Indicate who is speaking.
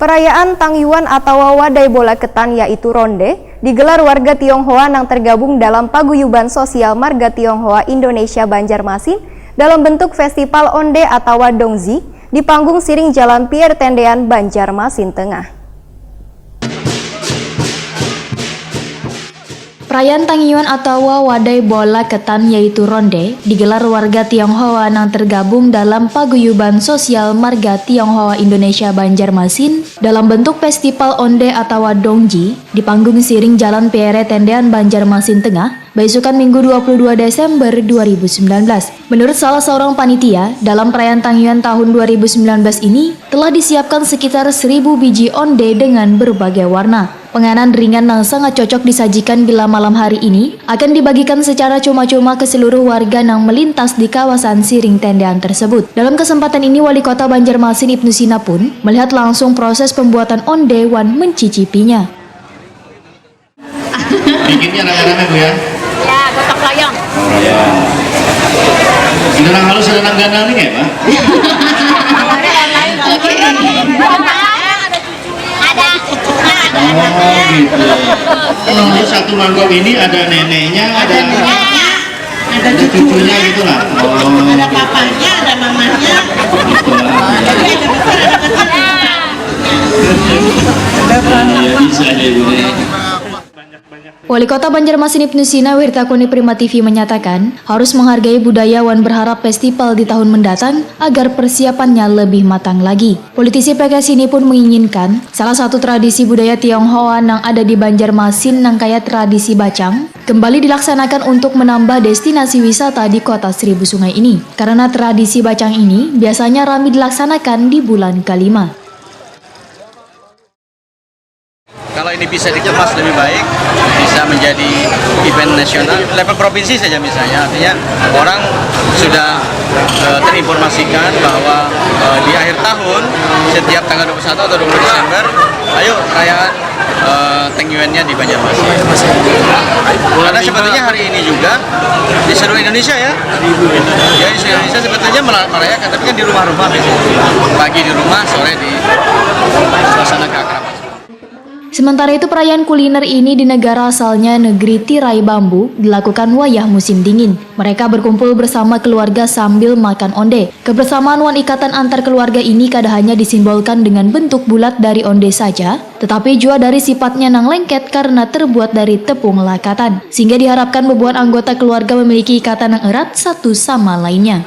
Speaker 1: Perayaan Tangyuan atau Wadai Bola Ketan yaitu Ronde digelar warga Tionghoa yang tergabung dalam Paguyuban Sosial Marga Tionghoa Indonesia Banjarmasin dalam bentuk festival Onde atau Dongzi di panggung Siring Jalan Pier Tendean Banjarmasin Tengah.
Speaker 2: Perayaan Tangyuan atau Wadai Bola Ketan yaitu Ronde digelar warga Tionghoa yang tergabung dalam Paguyuban Sosial Marga Tionghoa Indonesia Banjarmasin dalam bentuk festival Onde atau Dongji di panggung Siring Jalan Pier Tendean Banjarmasin Tengah besokan Minggu 22 Desember 2019. Menurut salah seorang panitia, dalam perayaan Tangyuan tahun 2019 ini telah disiapkan sekitar 1000 biji onde dengan berbagai warna. Penganan ringan yang sangat cocok disajikan bila malam hari ini akan dibagikan secara cuma-cuma ke seluruh warga yang melintas di kawasan Siring Tendean tersebut. Dalam kesempatan ini, Wali Kota Banjarmasin Ibnu Sina pun melihat langsung proses pembuatan onde wan mencicipinya.
Speaker 3: Bikinnya rame-rame Bu ya?
Speaker 4: Ya, gotong royong.
Speaker 3: Ya. Sudah halus, sudah gandang nih ya Pak? Oh gitu. Lalu satu mangkok ini ada neneknya, ada cucunya gitu lah. Oh.
Speaker 4: Ada papanya, ada mamanya.
Speaker 3: Ya bisa deh Bu.
Speaker 2: Wali Kota Banjarmasin Ibnu Sina Wirtakuni Prima TV menyatakan harus menghargai budaya wan berharap festival di tahun mendatang agar persiapannya lebih matang lagi. Politisi PKS ini pun menginginkan salah satu tradisi budaya Tionghoa yang ada di Banjarmasin yang kaya tradisi bacang kembali dilaksanakan untuk menambah destinasi wisata di kota Seribu Sungai ini. Karena tradisi bacang ini biasanya ramai dilaksanakan di bulan kelima.
Speaker 5: Kalau ini bisa dikemas lebih baik, bisa menjadi event nasional, level provinsi saja misalnya, artinya orang sudah terinformasikan bahwa di akhir tahun, setiap tanggal 21 atau 20 Desember, ayo perayaan Tangyuannya di Banjarmasin. Karena sebetulnya hari ini juga di seluruh Indonesia ya, di seluruh Indonesia sebetulnya merayakan, tapi kan di rumah-rumah, pagi di rumah, sore di suasana keakraban.
Speaker 2: Sementara itu perayaan kuliner ini di negara asalnya negeri tirai bambu dilakukan wayah musim dingin. Mereka berkumpul bersama keluarga sambil makan onde. Kebersamaan wan ikatan antar keluarga ini kada hanya disimbolkan dengan bentuk bulat dari onde saja, tetapi juga dari sifatnya nang lengket karena terbuat dari tepung lakatan. Sehingga diharapkan membuat anggota keluarga memiliki ikatan yang erat satu sama lainnya.